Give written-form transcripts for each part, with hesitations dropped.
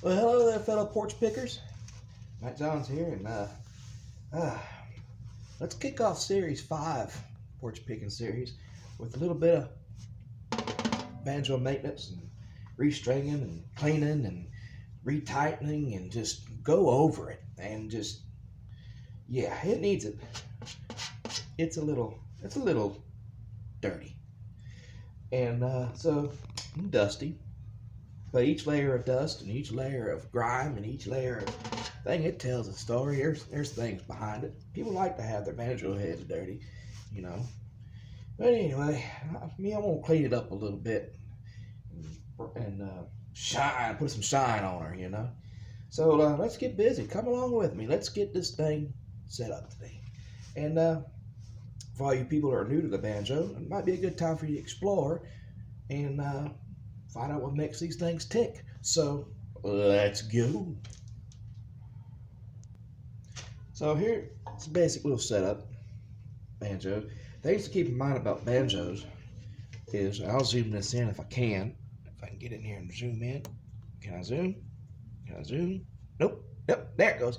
Well, hello there, fellow porch pickers. Matt Johns here, and let's kick off Series 5, porch picking series, with a little bit of banjo maintenance and restringing and cleaning and retightening, and just go over it and just, yeah, it needs it. It's a little dirty, and so dusty. But each layer of dust and each layer of grime and each layer of thing, it tells a story. There's things behind it. People like to have their banjo heads dirty, you know. But anyway, I'm gonna clean it up a little bit and shine, put some shine on her, you know. So let's get busy. Come along with me. Let's get this thing set up today. And for all you people who are new to the banjo, it might be a good time for you to explore and find out what makes these things tick. So let's go. So here, it's a basic little setup. Banjo. Things to keep in mind about banjos is, I'll zoom this in if I can. If I can get in here and zoom in. Can I zoom? Can I zoom? Nope. Yep, there it goes.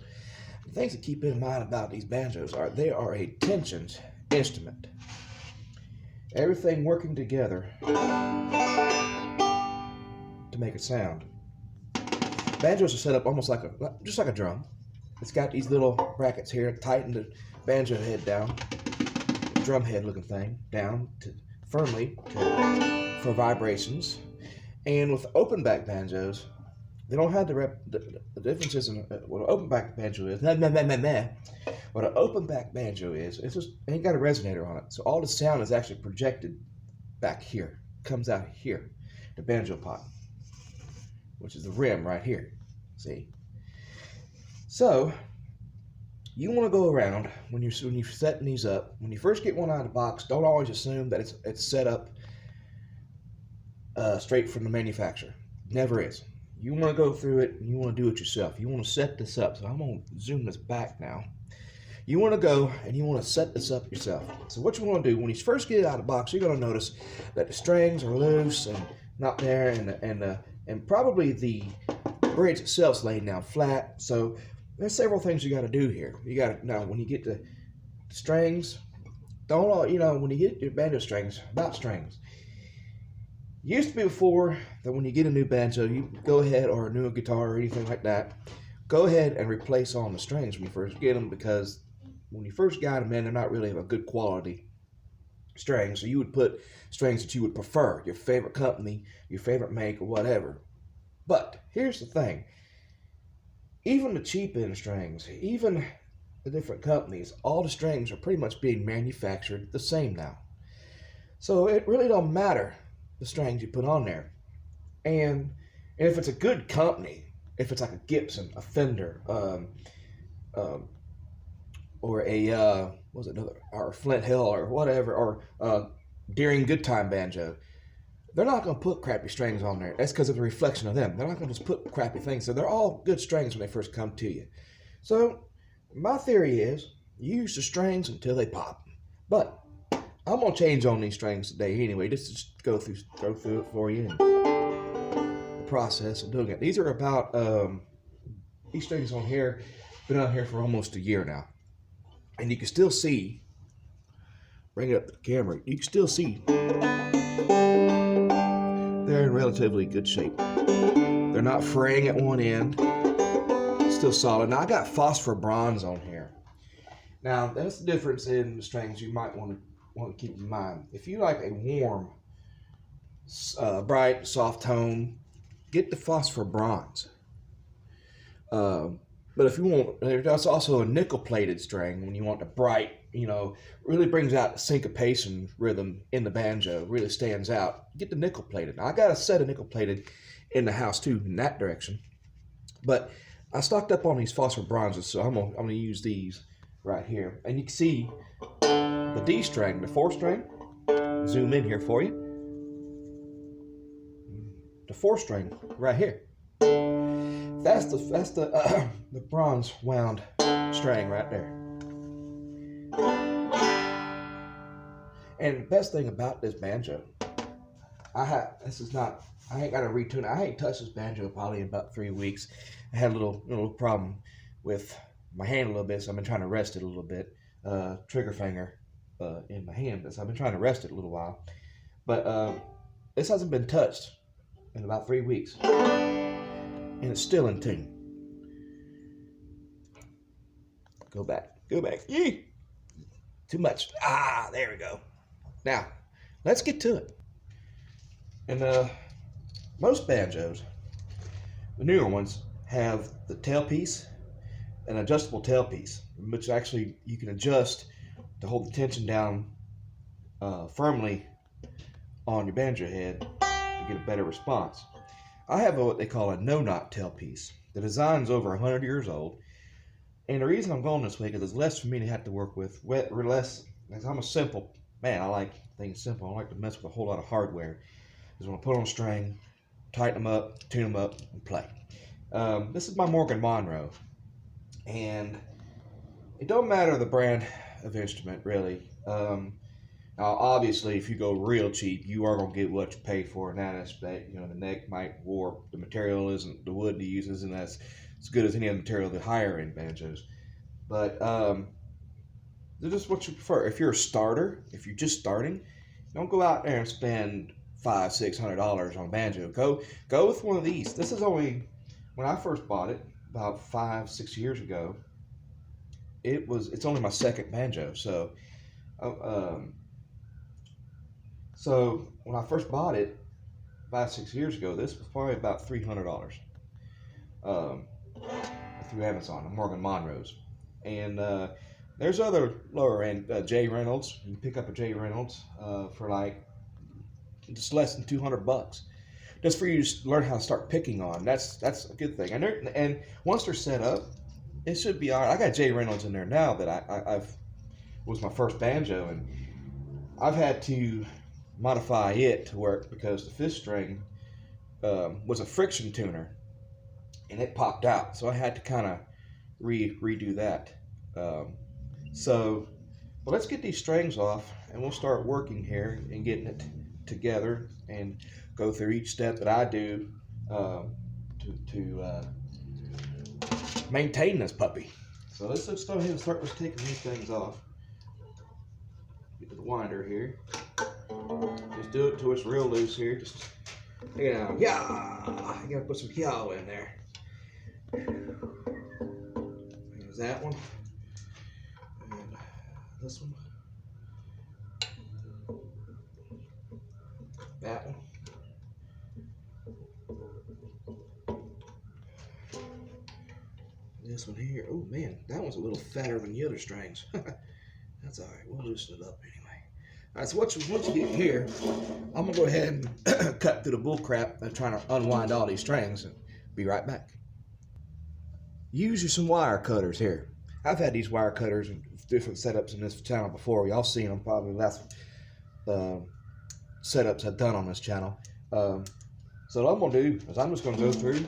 The things to keep in mind about these banjos are they are a tensioned instrument. Everything working together to make a sound. Banjos are set up almost like just like a drum. It's got these little brackets here to tighten the banjo head down, the drum head looking thing down firmly for vibrations. And with open back banjos, they don't have the differences in what an open back banjo is. What an open back banjo is, it's just ain't got a resonator on it, so all the sound is actually projected back here, comes out here, the banjo pot, which is the rim right here. See? So you want to go around when you're setting these up. When you first get one out of the box, don't always assume that it's set up straight from the manufacturer. Never is. You want to go through it and you want to do it yourself. You want to set this up. So I'm going to zoom this back now. You want to go and you want to set this up yourself. So what you want to do when you first get it out of the box, you're going to notice that the strings are loose and not there, and probably the bridge itself's laying down flat. So there's several things you got to do here. You got to, now when you get the strings, don't, you know, when you get your banjo strings, about strings. Used to be before that when you get a new banjo, you go ahead, or a new guitar or anything like that, go ahead and replace all the strings when you first get them, because when you first got them in, they're not really of a good quality strings. So you would put strings that you would prefer, your favorite company, your favorite make, or whatever. But here's the thing. Even the cheap end strings, even the different companies, all the strings are pretty much being manufactured the same now. So it really don't matter the strings you put on there. And if it's a good company, if it's like a Gibson, a Fender, or a or Flint Hill or whatever, or Deering Good Time banjo, they're not going to put crappy strings on there. That's because of the reflection of them. They're not going to just put crappy things. So they're all good strings when they first come to you. So my theory is you use the strings until they pop. But I'm going to change on these strings today anyway, just to go through it for you and the process of doing it. These are about, these strings on here, been on here for almost a year now. And you can still see, bring it up to the camera, you can still see they're in relatively good shape. They're not fraying at one end, still solid. Now I got phosphor bronze on here. Now that's the difference in the strings you might want to keep in mind. If you like a warm, bright, soft tone, get the phosphor bronze. But if you want, there's also a nickel-plated string when you want the bright, you know, really brings out the syncopation rhythm in the banjo, really stands out. Get the nickel-plated. Now, I got a set of nickel-plated in the house too, in that direction. But I stocked up on these phosphor bronzes, so I'm gonna use these right here. And you can see the D string, the 4th string. Zoom in here for you. The 4th string right here. That's the bronze wound string right there. And the best thing about this banjo, this is not I ain't got to retune it. I ain't touched this banjo probably in about 3 weeks. I had a little problem with my hand a little bit, so I've been trying to rest it a little bit. Trigger finger in my hand, so I've been trying to rest it a little while. But this hasn't been touched in about 3 weeks, and it's still in tune. Go back. Yee! Too much. Ah, there we go. Now, let's get to it. And most banjos, the newer ones, have the tailpiece, an adjustable tailpiece, which actually you can adjust to hold the tension down firmly on your banjo head to get a better response. I have what they call a no-knot tailpiece. The design's over 100 years old, and the reason I'm going this way is it's less for me to have to work with, less, because I'm a simple man. I like things simple. I don't like to mess with a whole lot of hardware. Just want to put on a string, tighten them up, tune them up, and play. This is my Morgan Monroe, and it don't matter the brand of instrument, really. Now, obviously, if you go real cheap, you are going to get what you pay for in that aspect. You know, the neck might warp, the material isn't, the wood he uses isn't as good as any other material, the higher end banjos. But they're just what you prefer. If you're a starter, if you're just starting, don't go out there and spend $500-600 on a banjo. Go with one of these. This is only, when I first bought it about 5-6 years ago, it's only my second banjo. So when I first bought it 5-6 years ago, this was probably about $300 through Amazon, the Morgan Monroes. And there's other lower end, J Reynolds. You can pick up a J Reynolds for like just less than $200, just for you to learn how to start picking on. That's a good thing. And once they're set up, it should be all right. I got J Reynolds in there now that I've was my first banjo, and I've had to modify it to work because the fifth string was a friction tuner, and it popped out, so I had to kind of redo that. So let's get these strings off, and we'll start working here and getting it together and go through each step that I do to maintain this puppy. So let's go ahead and start with taking these things off. Get to the winder here. Just do it till it's real loose here. Just take it out. Yeah, you gotta put some yaw in there. There's that one. And this one. That one. This one here. Oh man, that one's a little fatter than the other strings. That's alright, we'll loosen it up anyway. Alright, so once you get here, I'm gonna go ahead and cut through the bull crap and trying to unwind all these strings and be right back. Use some wire cutters here. I've had these wire cutters in different setups in this channel before. Y'all seen them probably last setups I've done on this channel. So what I'm gonna do is I'm just gonna go through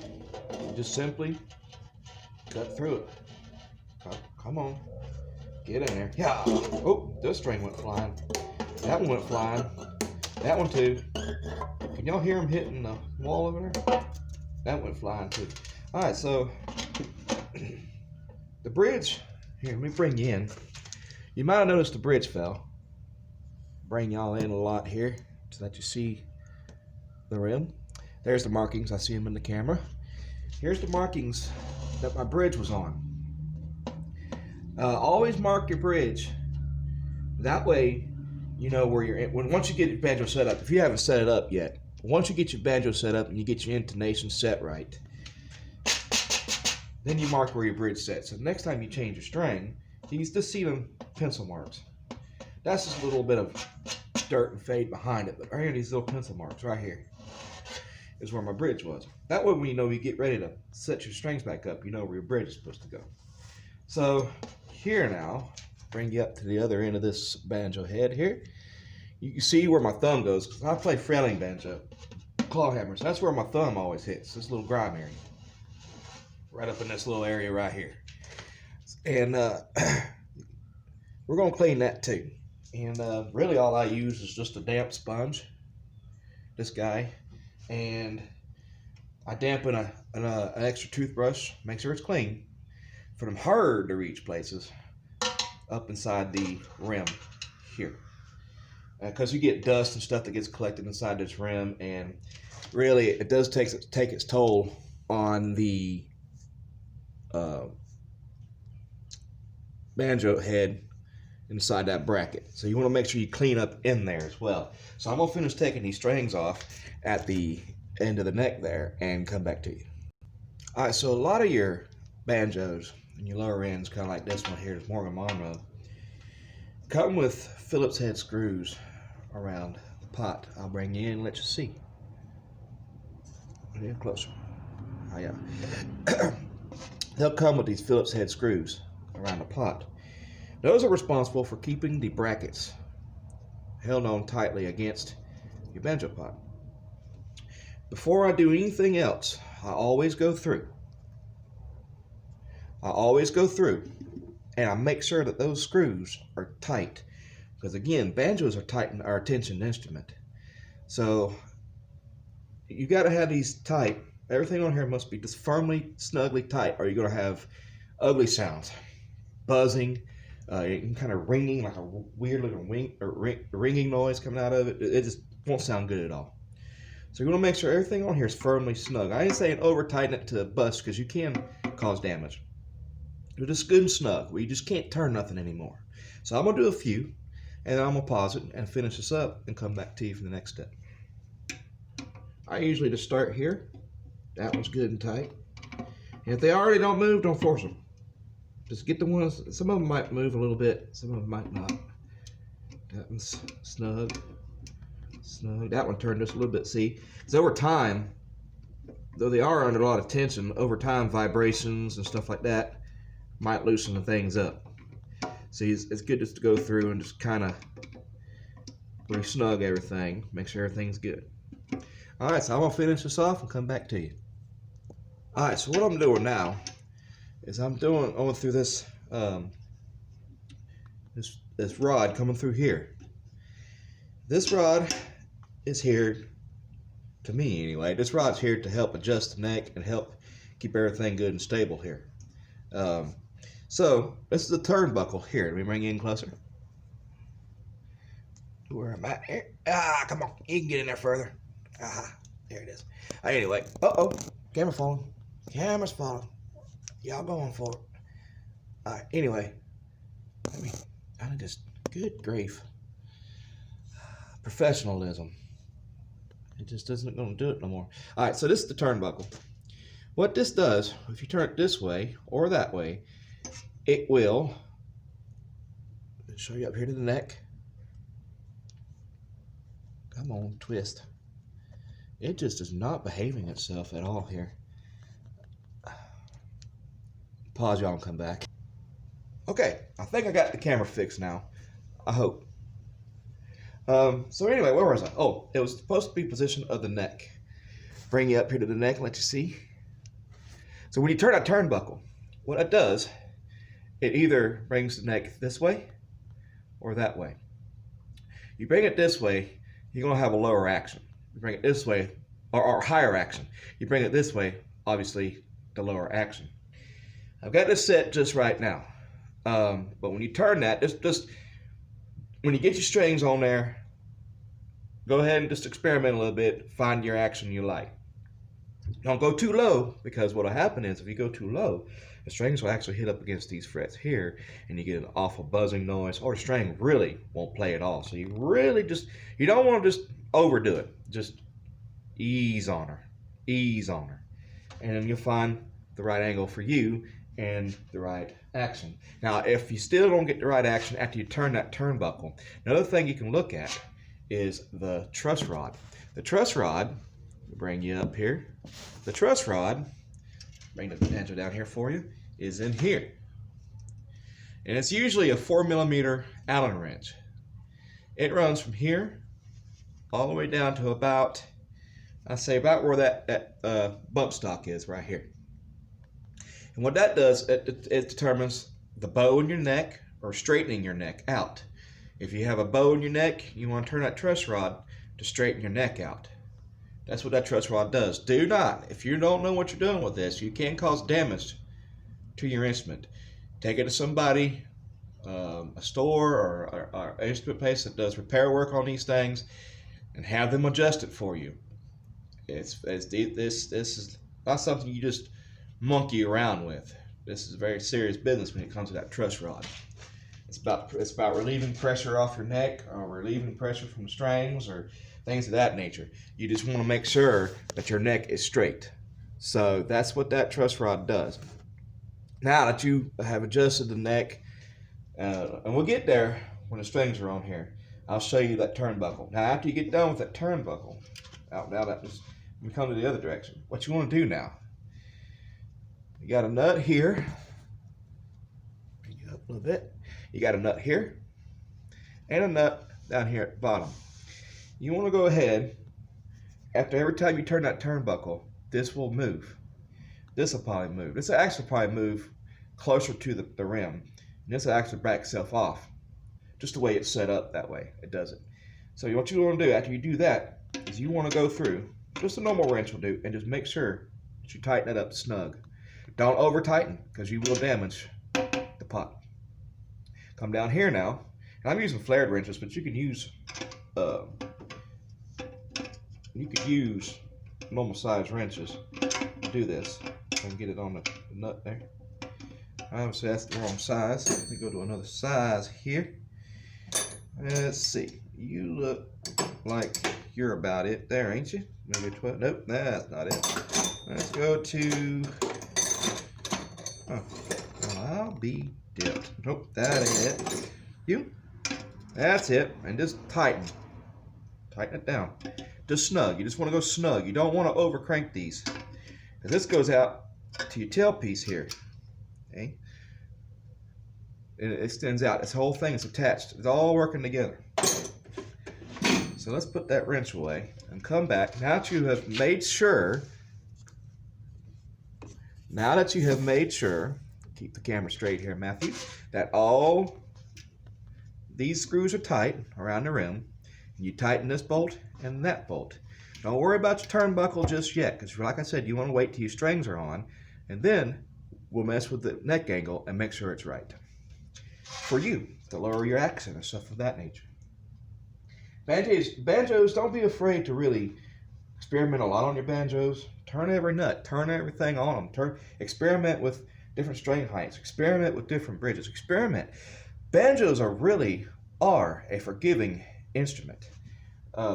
and just simply cut through it. Come on, get in there. Yeah. Oh, this string went flying. That one went flying. That one too. Can y'all hear them hitting the wall over there? That went flying too. All right, so the bridge here. Let me bring you in. You might have noticed the bridge fell. Bring y'all in a lot here so that you see the rim. There's the markings. I see them in the camera. Here's the markings that my bridge was on. Always mark your bridge. That way, you know where you're at. Once you get your banjo set up, if you haven't set it up yet, once you get your banjo set up and you get your intonation set right, then you mark where your bridge sets. So next time you change your string, you can just see them pencil marks. That's just a little bit of dirt and fade behind it, but right here, these little pencil marks right here is where my bridge was. That way, when you know you get ready to set your strings back up, you know where your bridge is supposed to go. So here now, bring you up to the other end of this banjo head here. You can see where my thumb goes, because I play frailing banjo, claw hammers. That's where my thumb always hits, this little grime area. Right up in this little area right here. And we're gonna clean that too. And really all I use is just a damp sponge. This guy. and I dampen an extra toothbrush, make sure it's clean, for them hard to reach places up inside the rim here. Because you get dust and stuff that gets collected inside this rim, and really it does take its toll on the banjo head inside that bracket. So you want to make sure you clean up in there as well. So I'm going to finish taking these strings off at the end of the neck there and come back to you. All right, so a lot of your banjos and your lower ends, kind of like this one here, this Morgan Monroe, come with Phillips head screws around the pot. I'll bring you in and let you see. A little closer. Oh, yeah. They'll come with these Phillips head screws around the pot. Those are responsible for keeping the brackets held on tightly against your banjo pot. Before I do anything else, I always go through and I make sure that those screws are tight, because again, banjos are a tension instrument. So you got to have these tight. Everything on here must be just firmly, snugly tight, or you're going to have ugly sounds, buzzing, kind of ringing, like a weird looking ringing noise coming out of it. It just won't sound good at all. So you're going to make sure everything on here is firmly snug. I ain't saying over tighten it to bust, because you can cause damage. But just good and snug, where you just can't turn nothing anymore. So I'm going to do a few, and then I'm going to pause it and finish this up and come back to you for the next step. I usually just start here. That one's good and tight. And if they already don't move, don't force them. Just get the ones, some of them might move a little bit, some of them might not. That one's snug. Snug. That one turned just a little bit, see? Because over time, though they are under a lot of tension, over time vibrations and stuff like that might loosen the things up. So it's good just to go through and just kind of really snug everything, make sure everything's good. All right, so I'm gonna finish this off and come back to you. All right, so what I'm doing now is I'm going through this this rod coming through here. This rod is here, to me anyway, this rod's here to help adjust the neck and help keep everything good and stable here. So this is a turnbuckle here. Let me bring you in closer. Where am I? Here. Come on, you can get in there further. There it is. Anyway, camera falling. Camera's falling. Y'all going for it. All right. Anyway, I just, good grief. Professionalism. It just isn't going to do it no more. All right, so this is the turnbuckle. What this does, if you turn it this way or that way, it will show you up here to the neck. Come on, twist. It just is not behaving itself at all here. Pause y'all and come back. Okay, I think I got the camera fixed now. I hope. So anyway, where was I? Oh, it was supposed to be position of the neck. Bring you up here to the neck and let you see. So when you turn a turnbuckle, what it does, it either brings the neck this way or that way. You bring it this way, you're going to have a lower action. You bring it this way, or higher action. You bring it this way, obviously the lower action. I've got this set just right now. But when you turn that, just when you get your strings on there, go ahead and just experiment a little bit, find your action you like. Don't go too low, because what'll happen is if you go too low, the strings will actually hit up against these frets here, and you get an awful buzzing noise, or the string really won't play at all. So you really you don't want to just overdo it. Just ease on her, and then you'll find the right angle for you and the right action. Now, if you still don't get the right action after you turn that turnbuckle, another thing you can look at is the truss rod. The truss rod, bring you up here. The truss rod, bring the banjo down here for you, is in here. And it's usually a 4mm Allen wrench. It runs from here all the way down to about, I say about where that bump stock is right here. And what that does, it determines the bow in your neck, or straightening your neck out. If you have a bow in your neck, you want to turn that truss rod to straighten your neck out. That's what that truss rod does. Do not, if you don't know what you're doing with this, you can cause damage to your instrument. Take it to somebody, a store or an instrument place that does repair work on these things, and have them adjust it for you. This is not something you just monkey around with. This is very serious business when it comes to that truss rod. It's about relieving pressure off your neck, or relieving pressure from strings, or things of that nature. You just want to make sure that your neck is straight. So that's what that truss rod does. Now that you have adjusted the neck, and we'll get there when the strings are on here, I'll show you that turnbuckle. Now after you get done with that turnbuckle, now that we come to the other direction. What you want to do now, you got a nut here. Bring it up a little bit. You got a nut here and a nut down here at the bottom. You want to go ahead, after every time you turn that turnbuckle, this will move. This will probably move. This will actually probably move closer to the rim. And this will actually back itself off. Just the way it's set up that way, it does it. So what you want to do after you do that is you want to go through, just a normal wrench will do, and just make sure that you tighten it up snug. Don't over tighten, because you will damage the pot. Come down here now, and I'm using flared wrenches, but you could use normal size wrenches to do this. And get it on the nut there. Obviously that's the wrong size. Let me go to another size here. Let's see. You look like you're about it there, ain't you? Maybe 12. Nope, that's not it. Let's go to. Oh, well, I'll be dipped. Nope, that ain't it. You. That's it. And just tighten. Tighten it down. Just snug. You just want to go snug. You don't want to over crank these. Because this goes out to your tailpiece here. Okay? It extends out. This whole thing is attached. It's all working together. So let's put that wrench away and come back. Now that you have made sure, keep the camera straight here, Matthew, that all these screws are tight around the rim. You tighten this bolt and that bolt. Don't worry about your turnbuckle just yet, because like I said, you want to wait till your strings are on, and then we'll mess with the neck angle and make sure it's right. For you, to lower your accent and stuff of that nature. Banjos, don't be afraid to really experiment a lot on your banjos. Turn every nut, turn everything on them. Experiment with different string heights, experiment with different bridges, experiment. Banjos are a forgiving instrument.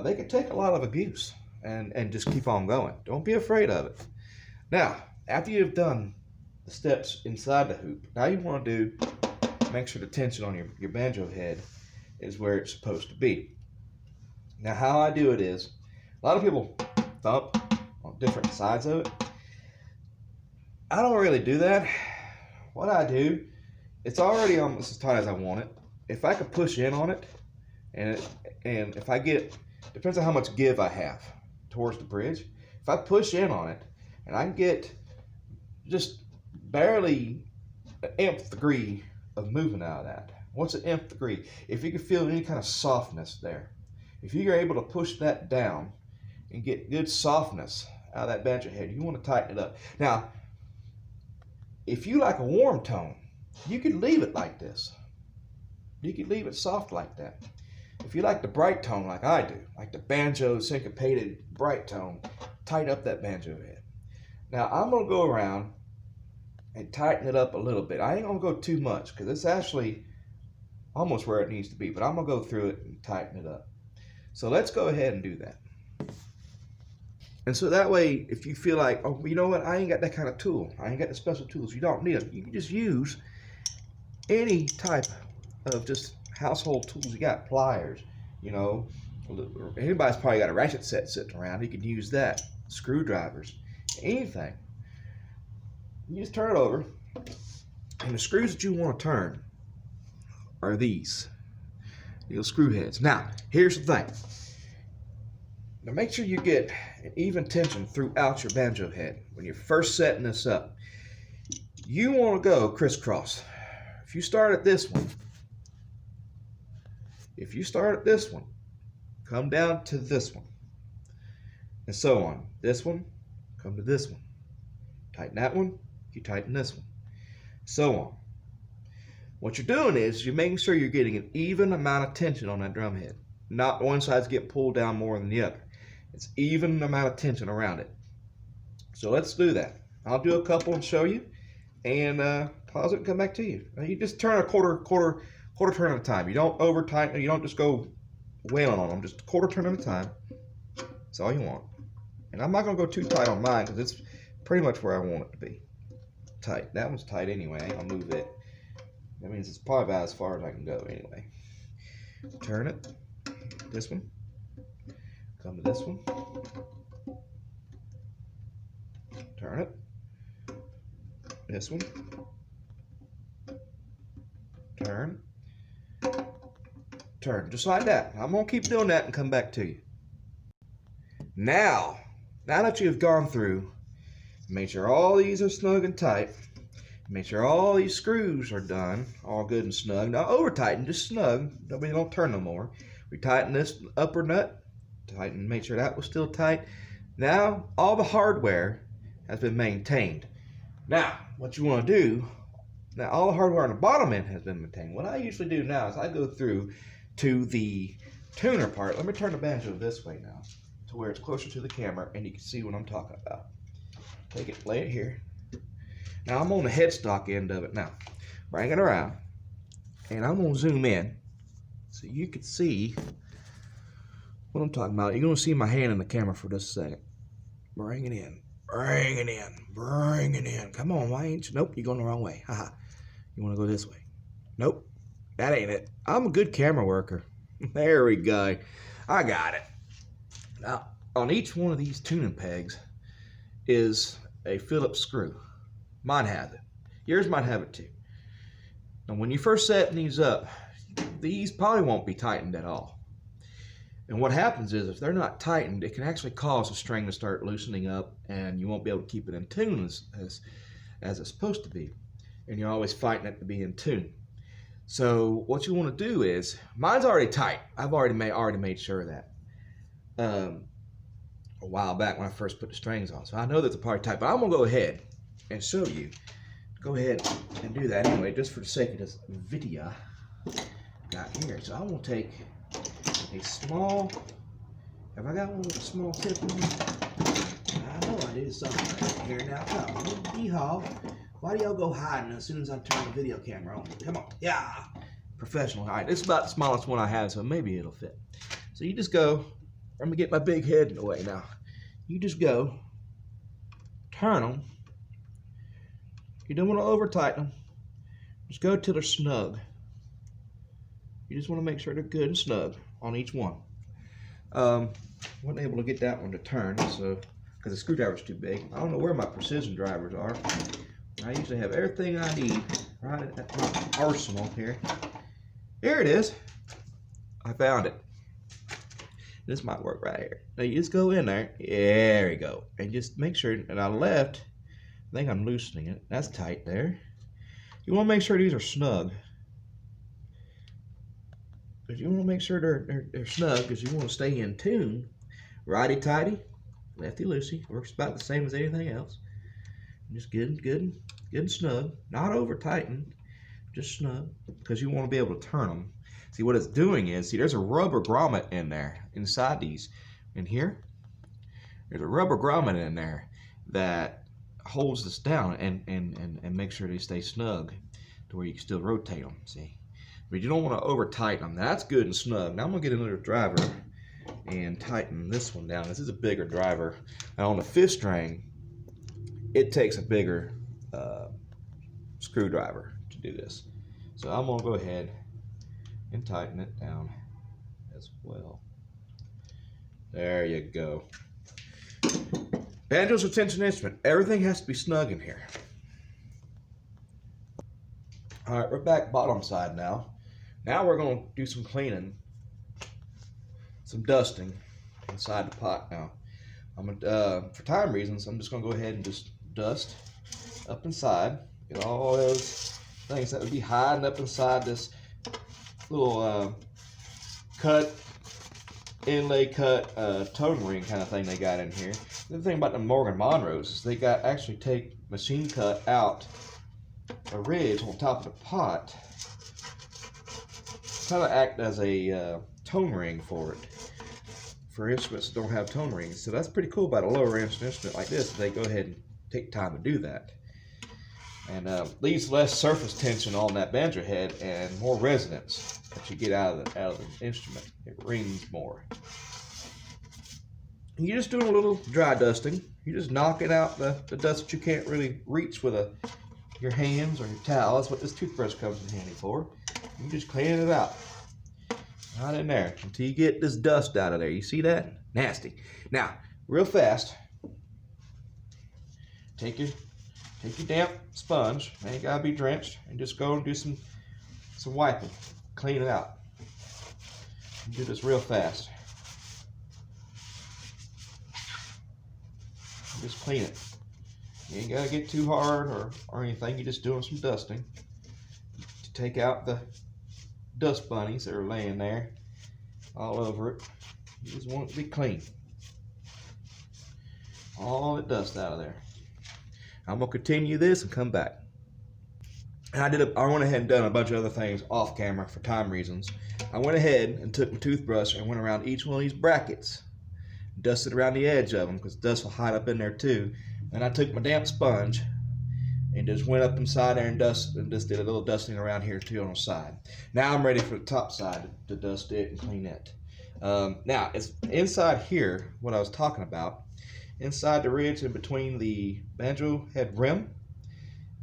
They can take a lot of abuse and just keep on going. Don't be afraid of it. Now, after you've done the steps inside the hoop, now you want to make sure the tension on your banjo head is where it's supposed to be. Now, how I do it is, a lot of people thump on different sides of it. I don't really do that. What I do, it's already almost as tight as I want it. If I could push in on it, and if I get, depends on how much give I have towards the bridge. If I push in on it, and I can get just barely an nth degree of movement out of that. What's an nth degree? If you can feel any kind of softness there. If you're able to push that down and get good softness out of that banjo head, you want to tighten it up. Now, if you like a warm tone, you could leave it like this. You could leave it soft like that. If you like the bright tone like I do, like the banjo syncopated bright tone, tighten up that banjo head. Now, I'm going to go around and tighten it up a little bit. I ain't going to go too much because it's actually almost where it needs to be, but I'm going to go through it and tighten it up. So let's go ahead and do that. And so that way, if you feel like, oh, you know what, I ain't got that kind of tool. I ain't got the special tools. You don't need them. You can just use any type of just household tools you got. Pliers, you know. Anybody's probably got a ratchet set sitting around. You can use that. Screwdrivers, anything. You just turn it over. And the screws that you want to turn are these screw heads. Now, here's the thing. Now make sure you get an even tension throughout your banjo head. When you're first setting this up, you want to go crisscross. If you start at this one, come down to this one. and so on. This one, come to this one. Tighten that one, you tighten this one, so on. What you're doing is you're making sure you're getting an even amount of tension on that drum head. Not one side's getting pulled down more than the other. It's even amount of tension around it. So let's do that. I'll do a couple and show you, and pause it and come back to you. Now you just turn a quarter turn at a time. You don't over tighten. You don't just go wailing on them. Just a quarter turn at a time. That's all you want. And I'm not gonna go too tight on mine because it's pretty much where I want it to be. Tight. That one's tight anyway. I'll move it. That means it's probably about as far as I can go anyway. Turn it. This one. Come to this one. Turn it. This one. Turn. Turn. Just like that. I'm going to keep doing that and come back to you. Now that you've gone through, make sure all these are snug and tight. Make sure all these screws are done, all good and snug. Not over tighten, just snug. We don't turn no more. We tighten this upper nut. Tighten, make sure that was still tight. Now all the hardware has been maintained. Now what you want to do, now all the hardware on the bottom end has been maintained. What I usually do now is I go through to the tuner part. Let me turn the banjo this way now to where it's closer to the camera and you can see what I'm talking about. Take it, lay it here. Now I'm on the headstock end of it now. Bring it around and I'm going to zoom in so you can see what I'm talking about. You're going to see my hand in the camera for just a second. Bring it in. Bring it in. Bring it in. Come on, why ain't you? Nope, you're going the wrong way. Haha. You want to go this way. Nope, that ain't it. I'm a good camera worker. There we go. I got it. Now, on each one of these tuning pegs is a Phillips screw. Mine has it. Yours might have it too. Now, when you first set these up, these probably won't be tightened at all. And what happens is if they're not tightened, it can actually cause the string to start loosening up and you won't be able to keep it in tune as it's supposed to be. And you're always fighting it to be in tune. So what you want to do is, mine's already tight. I've already made sure of that a while back when I first put the strings on. So I know that they're probably tight, but I'm going to go ahead and show you. Go ahead and do that anyway, just for the sake of this video got here. So I'm going to take a small, have I got one with a small tip on it? I know I did something right here. Now come on, yeehaw. Why do y'all go hiding as soon as I turn the video camera on? Come on, yeah. Professional. All right, this is about the smallest one I have, so maybe it'll fit. So you just go, I'm gonna get my big head in the way now. You just go, turn them. You don't want to over tighten them. Just go till they're snug. You just want to make sure they're good and snug on each one. Wasn't able to get that one to turn, so because the screwdriver's too big. I don't know where my precision drivers are. I usually have everything I need right at my arsenal here. Here it is. I found it. This might work right here. Now you just go in there. There we go. And just make sure, and on the left, I think I'm loosening it. That's tight there. You want to make sure these are snug. Because you want to make sure they're snug because you want to stay in tune. Righty-tighty, lefty-loosey. Works about the same as anything else. Just good and snug. Not over-tightened. Just snug. Because you want to be able to turn them. See, what it's doing is, see, there's a rubber grommet in there, inside these. In here, there's a rubber grommet in there that holds this down and makes sure they stay snug to where you can still rotate them, see. But you don't want to over tighten them. That's good and snug. Now I'm going to get another driver and tighten this one down. This is a bigger driver. Now on the 5th string, it takes a bigger screwdriver to do this. So I'm going to go ahead and tighten it down as well. There you go. Banjo's a tension instrument. Everything has to be snug in here. All right, we're back bottom side now. Now we're going to do some cleaning, some dusting inside the pot now. I'm gonna, for time reasons, I'm just going to go ahead and just dust up inside. Get all those things that would be hiding up inside this little cut inlay cut tone ring kind of thing they got in here. The thing about the Morgan Monroes is they got actually take machine cut out a ridge on top of the pot, kind of act as a tone ring for it, for instruments that don't have tone rings. So that's pretty cool about a lower end instrument like this. They go ahead and take time to do that, and leaves less surface tension on that banjo head and more resonance that you get out of the instrument. It rings more. And you're just doing a little dry dusting. You're just knocking out the dust that you can't really reach with your hands or your towel. That's what this toothbrush comes in handy for. You just clean it out. Right in there until you get this dust out of there. You see that? Nasty. Now, real fast, take your damp sponge, ain't gotta be drenched, and just go and do some wiping. Clean it out. Do this real fast. Just clean it. You ain't gotta get too hard or anything. You're just doing some dusting to take out the dust bunnies that are laying there all over it. You just want it to be clean. All the dust out of there. I'm gonna continue this and come back. And I went ahead and done a bunch of other things off camera for time reasons. I went ahead and took my toothbrush and went around each one of these brackets, dusted around the edge of them because dust will hide up in there too. And I took my damp sponge and just went up inside there and just did a little dusting around here too on the side. Now I'm ready for the top side to dust it and clean it. Now it's inside here, what I was talking about, inside the ridge in between the banjo head rim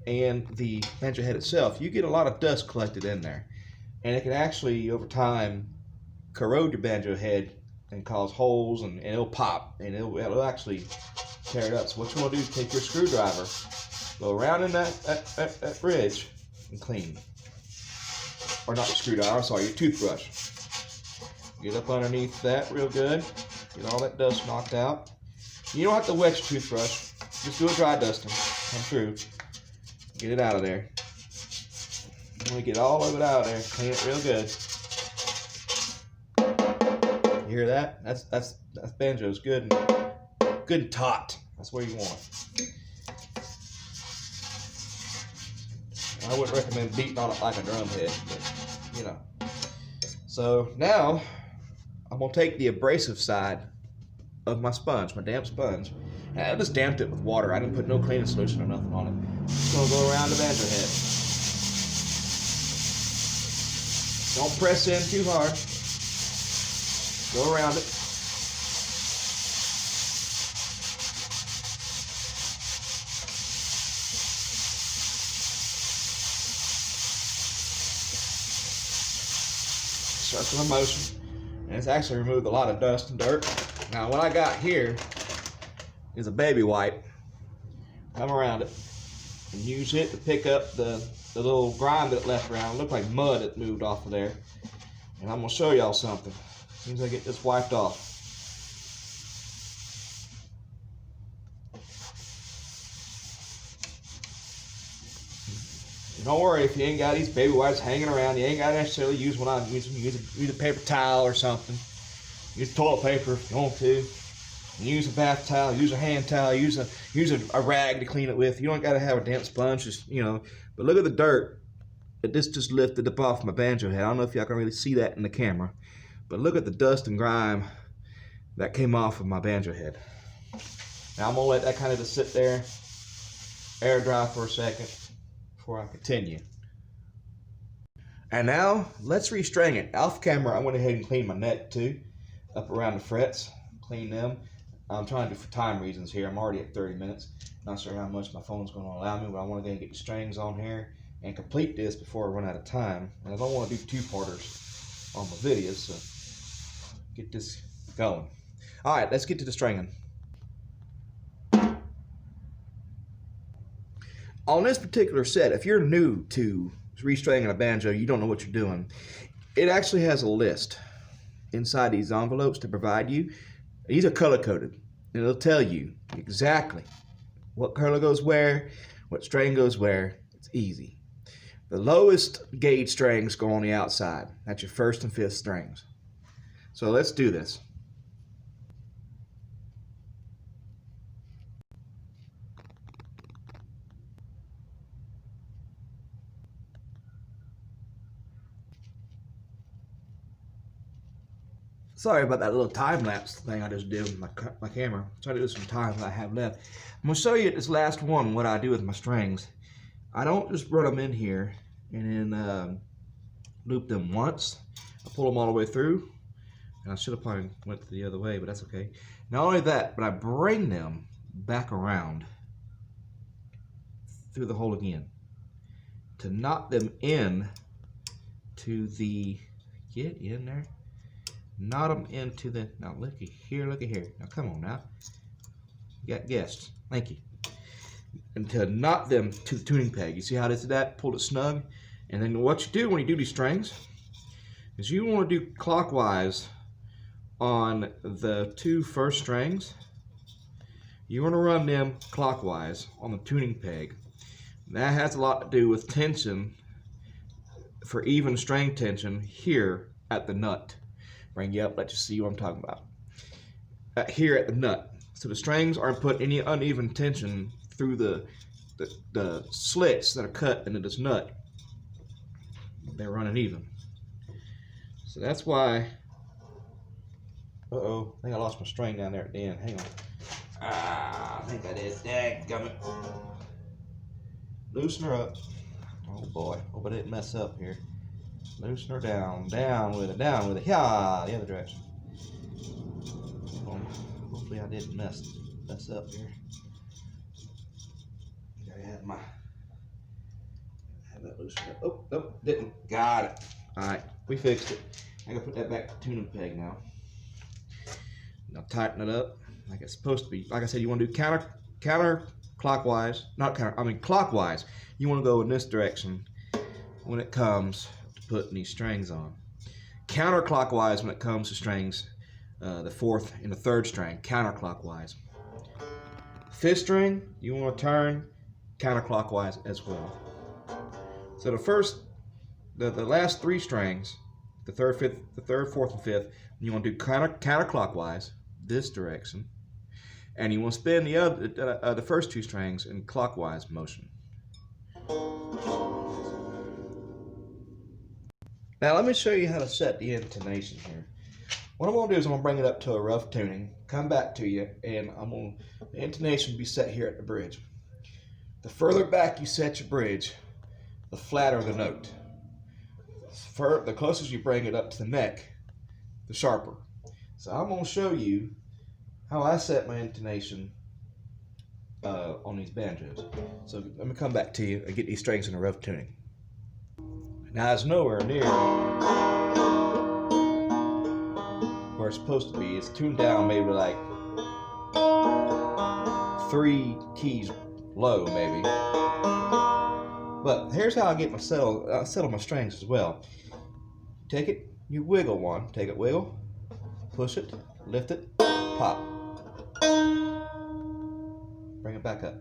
and the banjo head itself, you get a lot of dust collected in there, and it can actually over time corrode your banjo head and cause holes, and it'll pop, and it'll actually tear it up. So what you want to do is take your screwdriver, go around in that ridge and clean, or not your screwdriver, I'm sorry, your toothbrush. Get up underneath that real good, get all that dust knocked out. You don't have to wet your toothbrush, just do a dry dusting, come through, get it out of there. You want to get all of it out of there, clean it real good. You hear that? That's banjo's good and taut. That's where you want it. I wouldn't recommend beating on it like a drum head, but you know. So now I'm gonna take the abrasive side of my sponge, my damp sponge, and I just damped it with water. I didn't put no cleaning solution or nothing on it. Just gonna go around the banjo head. Don't press in too hard. Go around it. Circular motion, and it's actually removed a lot of dust and dirt. Now what I got here is a baby wipe. Come around it and use it to pick up the little grime that it left around. It looked like mud that moved off of there. And I'm gonna show y'all something as soon as I get this wiped off. Don't worry if you ain't got these baby wipes hanging around. You ain't got to necessarily use one I'm using. Use a paper towel or something. Use toilet paper if you want to. Use a bath towel. Use a hand towel. Use a rag to clean it with. You don't got to have a damp sponge. Just, you know. But look at the dirt that this just lifted up off my banjo head. I don't know if y'all can really see that in the camera, but look at the dust and grime that came off of my banjo head. Now I'm gonna let that kind of just sit there, air dry for a second before I continue. And now let's restring it. Off camera, I went ahead and cleaned my neck too, up around the frets, clean them. I'm trying to do for time reasons here. I'm already at 30 minutes. Not sure how much my phone's going to allow me, but I want to go and get the strings on here and complete this before I run out of time. And I don't want to do two-parters on my videos, so get this going. All right, let's get to the stringing. On this particular set, if you're new to restringing a banjo, you don't know what you're doing, it actually has a list inside these envelopes to provide you. These are color-coded, and it'll tell you exactly what color goes where, what string goes where. It's easy. The lowest gauge strings go on the outside. That's your first and fifth strings. So let's do this. Sorry about that little time lapse thing I just did with my camera. Try to do some time that I have left. I'm gonna show you this last one what I do with my strings. I don't just run them in here and then loop them once. I pull them all the way through, and I should have probably went the other way, but that's okay. Not only that, but I bring them back around through the hole again to knot them in to the, get in there, knot them into the, now looky here, now come on now, you got guests, thank you. And to knot them to the tuning peg. You see how this is that, pull it snug, and then what you do when you do these strings is you want to do clockwise on the two first strings. You want to run them clockwise on the tuning peg. That has a lot to do with tension, for even string tension here at the nut. Bring you up, let you see what I'm talking about. Here at the nut. So the strings aren't put any uneven tension through the slits that are cut into this nut. They're running even. So that's why, uh-oh, I think I lost my string down there at the end. Hang on. I think I did. Dadgummit. Loosen her up. Oh boy, hope I didn't mess up here. Loosen her down, down with it, yeah, the other direction. Hopefully I didn't mess up here. I have that loosened up. Oh, nope, didn't. Got it. Alright, we fixed it. I gotta put that back to the tuning peg now. Now tighten it up like it's supposed to be. Like I said, you want to do counterclockwise, clockwise. You want to go in this direction when it comes to putting these strings on. Counterclockwise when it comes to strings, the fourth and the third string, counterclockwise. Fifth string, you want to turn counterclockwise as well. So the last three strings, the third, fourth, and fifth, you want to do counterclockwise this direction, and you want to spin the first two strings in clockwise motion. Now let me show you how to set the intonation here. What I'm going to do is I'm going to bring it up to a rough tuning, come back to you, and the intonation will be set here at the bridge. The further back you set your bridge, the flatter the note. The closer you bring it up to the neck, the sharper. So I'm going to show you how I set my intonation on these banjos. So let me come back to you and get these strings in a rough tuning. Now it's nowhere near where it's supposed to be. It's tuned down maybe like 3 keys low maybe. But here's how I get settle my strings as well. Take it, you wiggle one, take it, wiggle, push it, lift it, pop. Bring it back up.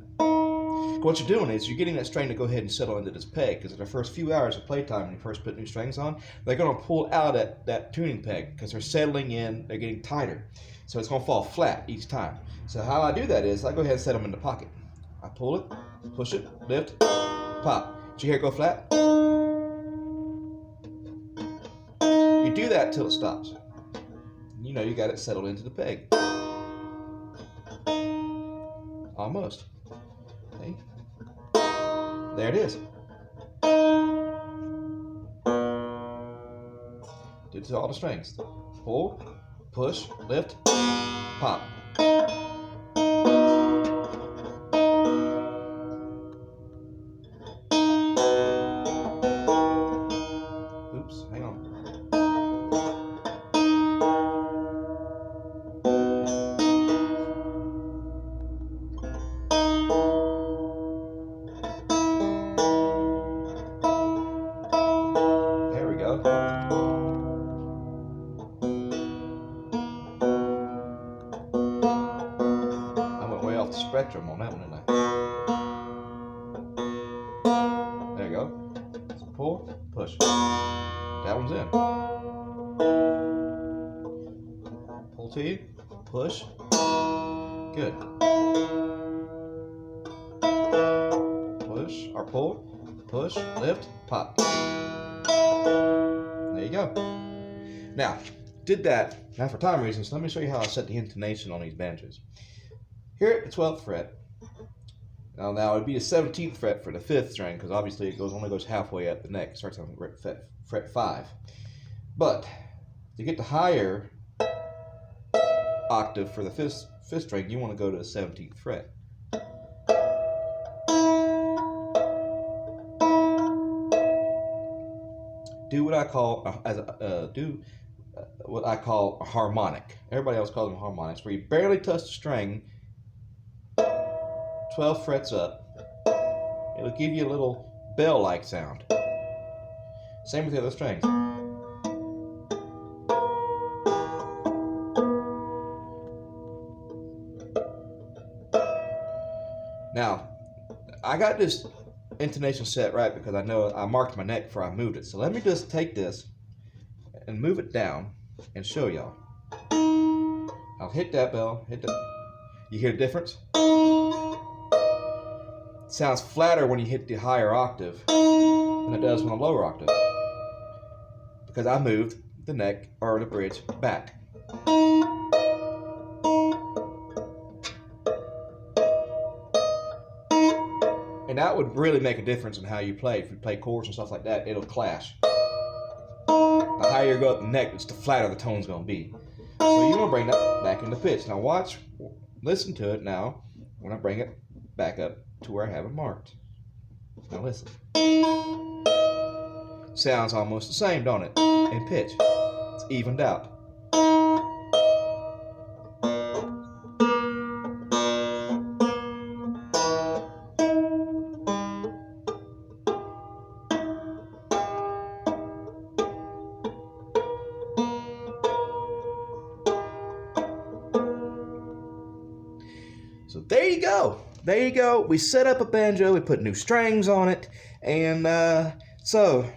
What you're doing is you're getting that string to go ahead and settle into this peg, because in the first few hours of playtime when you first put new strings on, they're going to pull out that tuning peg because they're settling in, they're getting tighter. So it's going to fall flat each time. So how I do that is I go ahead and set them in the pocket. I pull it, push it, lift, pop. Did you hear it go flat? You do that till it stops. You know you got it settled into the peg. Almost. See? There it is. Do it to all the strings. Pull, push, lift, pop. Oops, hang on. There we go. I went way off the spectrum on that one, didn't I? There you go. So pull, push. That one's in. Pull to you, push. Good. Push or pull, push, lift, pop. There you go. Now, did that, now for time reasons, let me show you how I set the intonation on these banjos. Here at the 12th fret, now it'd be the 17th fret for the 5th string, because obviously it only goes halfway up the neck. It starts on fret 5. But to get the higher octave for the 5th string, you want to go to the 17th fret. Do what I call what I call a harmonic. Everybody else calls them harmonics, where you barely touch the string 12 frets up. It'll give you a little bell-like sound. Same with the other strings. Now, I got this intonation set right because I know I marked my neck before I moved it. So let me just take this and move it down and show y'all. I'll hit that bell, you hear the difference? It sounds flatter when you hit the higher octave than it does when a lower octave, because I moved the neck or the bridge back. And that would really make a difference in how you play. If you play chords and stuff like that, it'll clash. The higher you go up the neck, the flatter the tone's going to be. So you want to bring that back into pitch. Now watch, listen to it now when I bring it back up to where I have it marked. Now listen. Sounds almost the same, don't it? In pitch. It's evened out. So there you go. There you go. We set up a banjo. We put new strings on it. And so,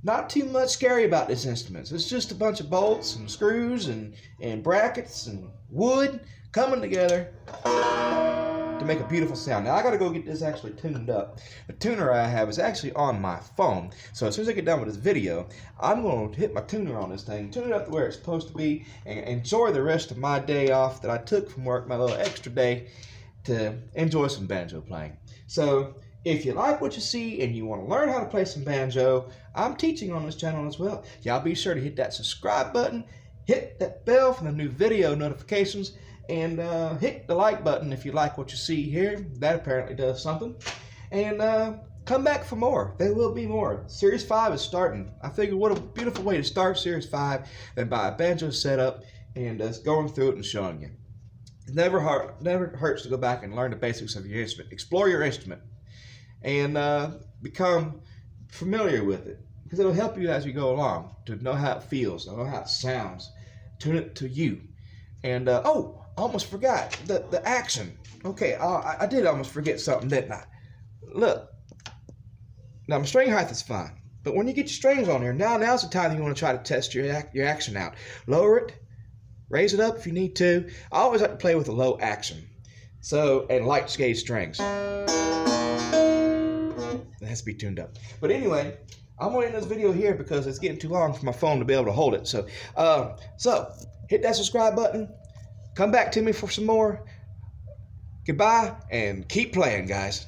not too much scary about this instrument. It's just a bunch of bolts and screws and brackets and wood coming together to make a beautiful sound. Now I gotta go get this actually tuned up. The tuner I have is actually on my phone. So as soon as I get done with this video, I'm gonna hit my tuner on this thing, tune it up to where it's supposed to be, and enjoy the rest of my day off that I took from work, my little extra day, to enjoy some banjo playing. So if you like what you see and you want to learn how to play some banjo, I'm teaching on this channel as well. Y'all be sure to hit that subscribe button, hit that bell for the new video notifications, and hit the like button if you like what you see here. That apparently does something. And come back for more. There will be more. Series 5 is starting. I figured what a beautiful way to start Series 5 than buy a banjo setup and just going through it and showing you. It never hurts to go back and learn the basics of your instrument. Explore your instrument and become familiar with it, because it'll help you as you go along to know how it feels, to know how it sounds, tune it to you. And oh, I almost forgot the action. Okay, I did almost forget something, didn't I? Look, now my string height is fine, but when you get your strings on here, now's the time you want to try to test your action out. Lower it, raise it up if you need to. I always like to play with a low action, and light gauge strings. It has to be tuned up. But anyway, I'm going to end this video here because it's getting too long for my phone to be able to hold it. So hit that subscribe button. Come back to me for some more. Goodbye, and keep playing, guys.